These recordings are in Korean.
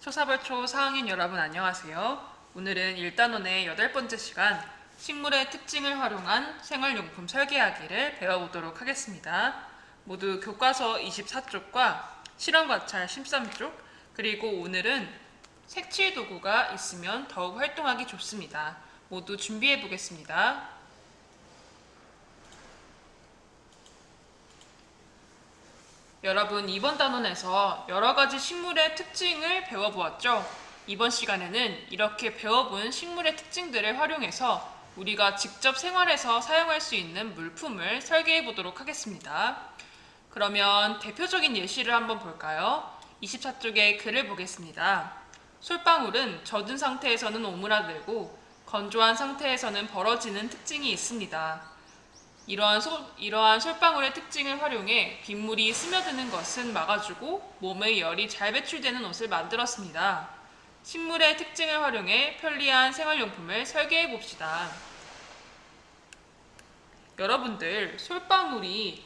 초사벌초 4학년 여러분 안녕하세요. 오늘은 1단원의 8번째 시간 식물의 특징을 활용한 생활용품 설계하기를 배워보도록 하겠습니다. 모두 교과서 24쪽과 실험과찰 13쪽 그리고 오늘은 색칠 도구가 있으면 더욱 활동하기 좋습니다. 모두 준비해 보겠습니다. 여러분 이번 단원에서 여러가지 식물의 특징을 배워보았죠? 이번 시간에는 이렇게 배워본 식물의 특징들을 활용해서 우리가 직접 생활에서 사용할 수 있는 물품을 설계해 보도록 하겠습니다. 그러면 대표적인 예시를 한번 볼까요? 24쪽의 글을 보겠습니다. 솔방울은 젖은 상태에서는 오므라들고 건조한 상태에서는 벌어지는 특징이 있습니다. 이러한 솔방울의 특징을 활용해 빗물이 스며드는 것은 막아주고 몸의 열이 잘 배출되는 옷을 만들었습니다. 식물의 특징을 활용해 편리한 생활용품을 설계해 봅시다. 여러분들, 솔방울이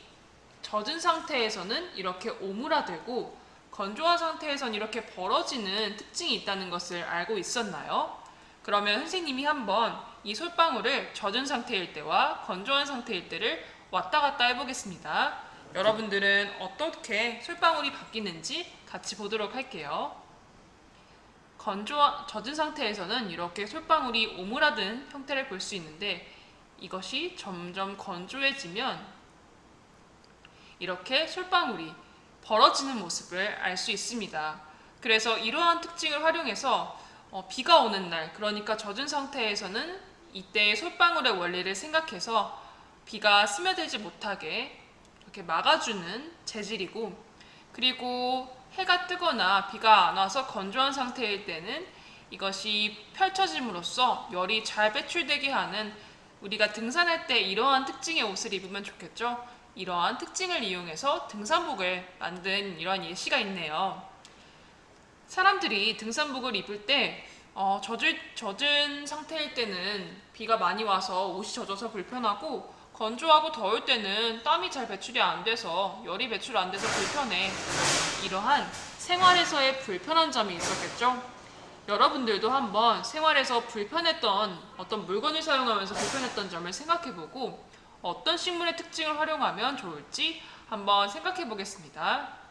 젖은 상태에서는 이렇게 오므라들고 건조한 상태에서는 이렇게 벌어지는 특징이 있다는 것을 알고 있었나요? 그러면 선생님이 한번 이 솔방울을 젖은 상태일 때와 건조한 상태일 때를 왔다 갔다 해보겠습니다. 여러분들은 어떻게 솔방울이 바뀌는지 같이 보도록 할게요. 젖은 상태에서는 이렇게 솔방울이 오므라든 형태를 볼 수 있는데 이것이 점점 건조해지면 이렇게 솔방울이 벌어지는 모습을 알 수 있습니다. 그래서 이러한 특징을 활용해서 비가 오는 날, 그러니까 젖은 상태에서는 이때의 솔방울의 원리를 생각해서 비가 스며들지 못하게 이렇게 막아주는 재질이고, 그리고 해가 뜨거나 비가 안 와서 건조한 상태일 때는 이것이 펼쳐짐으로써 열이 잘 배출되게 하는, 우리가 등산할 때 이러한 특징의 옷을 입으면 좋겠죠? 이러한 특징을 이용해서 등산복을 만든 이러한 예시가 있네요. 사람들이 등산복을 입을 때 젖은 상태일 때는 비가 많이 와서 옷이 젖어서 불편하고, 건조하고 더울 때는 땀이 잘 배출이 안 돼서 열이 배출 안 돼서 불편해. 이러한 생활에서의 불편한 점이 있었겠죠? 여러분들도 한번 생활에서 불편했던 어떤 물건을 사용하면서 불편했던 점을 생각해보고 어떤 식물의 특징을 활용하면 좋을지 한번 생각해 보겠습니다.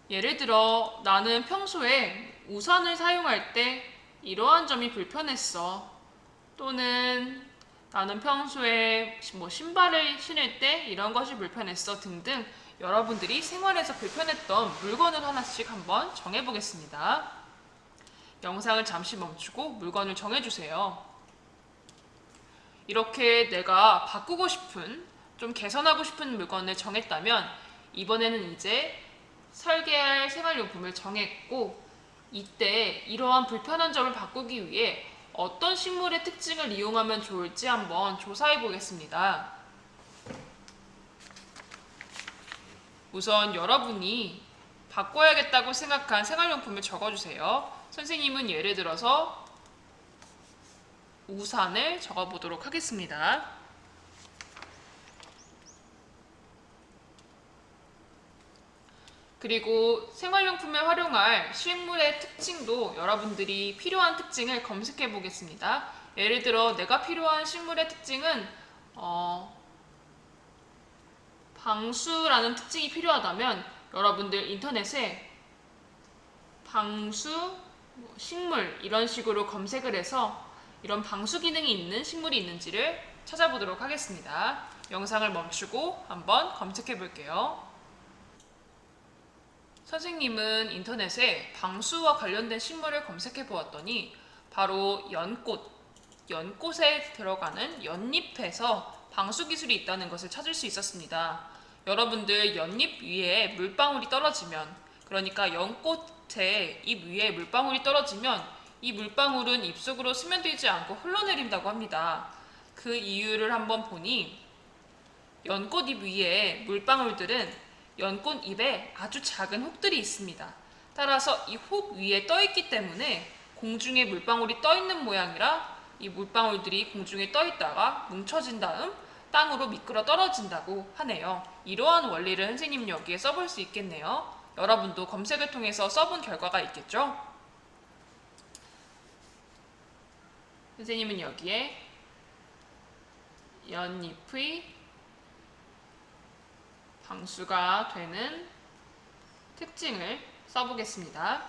예를 들어 나는 평소에 우산을 사용할 때 이러한 점이 불편했어. 또는 나는 평소에 신발을 신을 때 이런 것이 불편했어 등등 여러분들이 생활에서 불편했던 물건을 하나씩 한번 정해보겠습니다. 영상을 잠시 멈추고 물건을 정해주세요. 이렇게 내가 바꾸고 싶은, 좀 개선하고 싶은 물건을 정했다면 이번에는 이제 설계할 생활용품을 정했고, 이때 이러한 불편한 점을 바꾸기 위해 어떤 식물의 특징을 이용하면 좋을지 한번 조사해 보겠습니다. 우선 여러분이 바꿔야겠다고 생각한 생활용품을 적어주세요. 선생님은 예를 들어서 우산을 적어보도록 하겠습니다. 그리고 생활용품에 활용할 식물의 특징도 여러분들이 필요한 특징을 검색해 보겠습니다. 예를 들어 내가 필요한 식물의 특징은 방수라는 특징이 필요하다면 여러분들 인터넷에 방수, 식물 이런 식으로 검색을 해서 이런 방수 기능이 있는 식물이 있는지를 찾아보도록 하겠습니다. 영상을 멈추고 한번 검색해 볼게요. 선생님은 인터넷에 방수와 관련된 식물을 검색해 보았더니 바로 연꽃에 들어가는 연잎에서 방수 기술이 있다는 것을 찾을 수 있었습니다. 여러분들 연잎 위에 물방울이 떨어지면, 그러니까 연꽃의 잎 위에 물방울이 떨어지면 이 물방울은 잎 속으로 스며들지 않고 흘러내린다고 합니다. 그 이유를 한번 보니 연꽃잎 위에 물방울들은 연꽃잎에 아주 작은 혹들이 있습니다. 따라서 이 혹 위에 떠 있기 때문에 공중에 물방울이 떠 있는 모양이라 이 물방울들이 공중에 떠 있다가 뭉쳐진 다음 땅으로 미끄러 떨어진다고 하네요. 이러한 원리를 선생님 여기에 써볼 수 있겠네요. 여러분도 검색을 통해서 써본 결과가 있겠죠? 선생님은 여기에 연잎의 방수가 되는 특징을 써보겠습니다.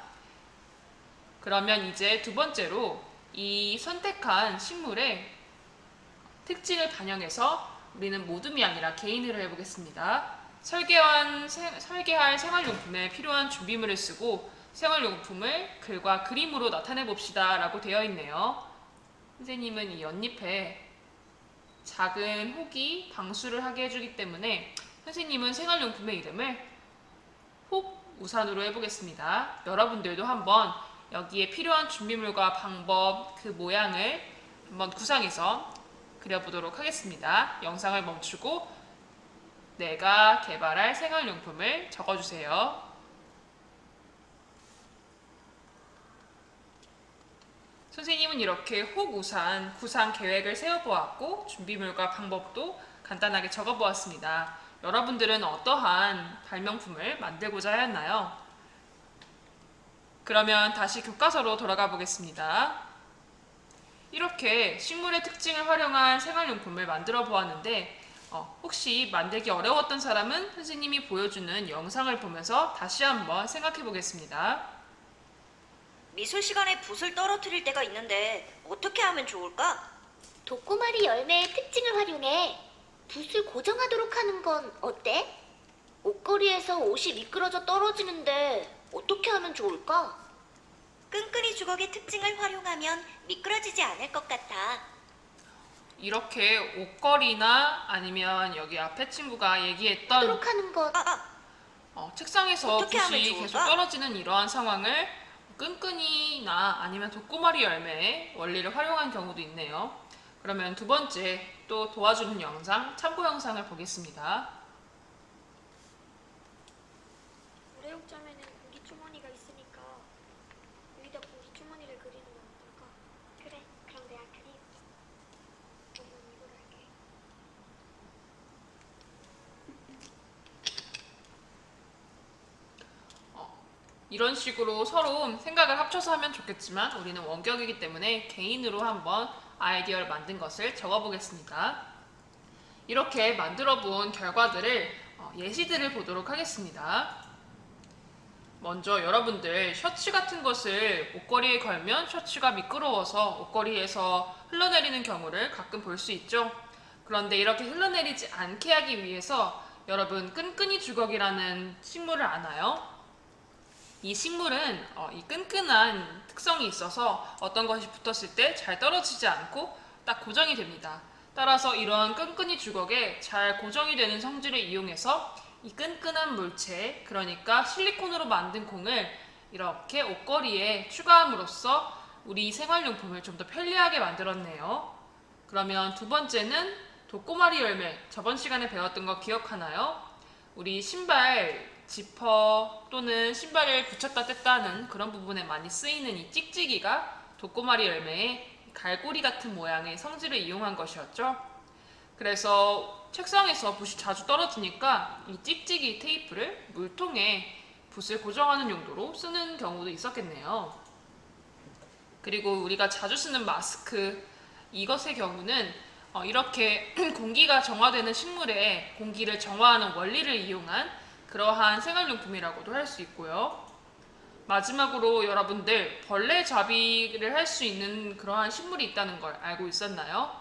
그러면 이제 두 번째로 이 선택한 식물의 특징을 반영해서 우리는 모둠이 아니라 개인으로 해보겠습니다. 설계할 생활용품에 필요한 준비물을 쓰고 생활용품을 글과 그림으로 나타내 봅시다 라고 되어 있네요. 선생님은 이 연잎에 작은 혹이 방수를 하게 해주기 때문에 선생님은 생활용품의 이름을 혹우산으로 해보겠습니다. 여러분들도 한번 여기에 필요한 준비물과 방법, 그 모양을 한번 구상해서 그려보도록 하겠습니다. 영상을 멈추고 내가 개발할 생활용품을 적어주세요. 선생님은 이렇게 혹우산 구상 계획을 세워보았고 준비물과 방법도 간단하게 적어보았습니다. 여러분들은 어떠한 발명품을 만들고자 하였나요? 그러면 다시 교과서로 돌아가 보겠습니다. 이렇게 식물의 특징을 활용한 생활용품을 만들어 보았는데 혹시 만들기 어려웠던 사람은 선생님이 보여주는 영상을 보면서 다시 한번 생각해 보겠습니다. 미술 시간에 붓을 떨어뜨릴 때가 있는데 어떻게 하면 좋을까? 도꼬마리 열매의 특징을 활용해 붓을 고정하도록 하는 건 어때? 옷걸이에서 옷이 미끄러져 떨어지는데 어떻게 하면 좋을까? 끈끈이 주걱의 특징을 활용하면 미끄러지지 않을 것 같아. 이렇게 옷걸이나 아니면 여기 앞에 친구가 얘기했던 하도록 하는 건 책상에서 어떻게 하면 붓이 좋을까? 계속 떨어지는 이러한 상황을 끈끈이나 아니면 도꼬마리 열매의 원리를 활용한 경우도 있네요. 그러면 두 번째 또 도와주는 영상, 참고 영상을 보겠습니다. 모래욕점에는 공기주머니가 있으니까 여기다 공기주머니를 그리는 건 어떨까? 그래, 그럼 내가 그릴게. 이건 이걸 할게. 이런 식으로 서로 생각을 합쳐서 하면 좋겠지만 우리는 원격이기 때문에 개인으로 한번 아이디어를 만든 것을 적어보겠습니다. 이렇게 만들어 본 결과들을 예시들을 보도록 하겠습니다. 먼저 여러분들 셔츠 같은 것을 옷걸이에 걸면 셔츠가 미끄러워서 옷걸이에서 흘러내리는 경우를 가끔 볼 수 있죠. 그런데 이렇게 흘러내리지 않게 하기 위해서 여러분 끈끈이 주걱이라는 식물을 아나요? 이 식물은 이 끈끈한 특성이 있어서 어떤 것이 붙었을 때 잘 떨어지지 않고 딱 고정이 됩니다. 따라서 이러한 끈끈이 주걱에 잘 고정이 되는 성질을 이용해서 이 끈끈한 물체, 그러니까 실리콘으로 만든 공을 이렇게 옷걸이에 추가함으로써 우리 생활용품을 좀 더 편리하게 만들었네요. 그러면 두 번째는 도꼬마리 열매, 저번 시간에 배웠던 거 기억하나요? 우리 신발 지퍼 또는 신발을 붙였다 뗐다 하는 그런 부분에 많이 쓰이는 이 찍찍이가 도꼬마리 열매의 갈고리 같은 모양의 성질을 이용한 것이었죠. 그래서 책상에서 붓이 자주 떨어지니까 이 찍찍이 테이프를 물통에 붓을 고정하는 용도로 쓰는 경우도 있었겠네요. 그리고 우리가 자주 쓰는 마스크, 이것의 경우는 이렇게 공기가 정화되는 식물에 공기를 정화하는 원리를 이용한 그러한 생활용품이라고도 할 수 있고요. 마지막으로 여러분들 벌레잡이를 할 수 있는 그러한 식물이 있다는 걸 알고 있었나요?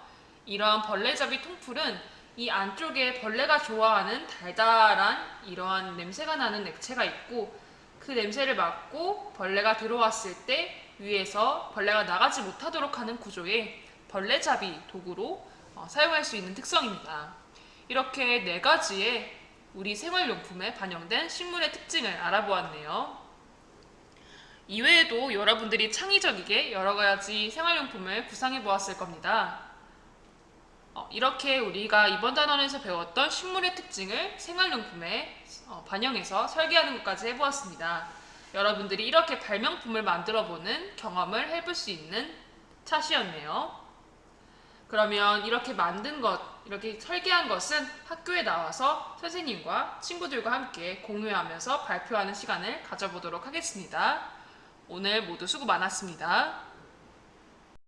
이러한 벌레잡이 통풀은 이 안쪽에 벌레가 좋아하는 달달한 이러한 냄새가 나는 액체가 있고 그 냄새를 맡고 벌레가 들어왔을 때 위에서 벌레가 나가지 못하도록 하는 구조의 벌레잡이 도구로 사용할 수 있는 특성입니다. 이렇게 네 가지의 우리 생활용품에 반영된 식물의 특징을 알아보았네요. 이외에도 여러분들이 창의적이게 여러 가지 생활용품을 구상해 보았을 겁니다. 이렇게 우리가 이번 단원에서 배웠던 식물의 특징을 생활용품에 반영해서 설계하는 것까지 해보았습니다. 여러분들이 이렇게 발명품을 만들어 보는 경험을 해볼 수 있는 차시였네요. 그러면 이렇게 만든 것, 이렇게 설계한 것은 학교에 나와서 선생님과 친구들과 함께 공유하면서 발표하는 시간을 가져보도록 하겠습니다. 오늘 모두 수고 많았습니다.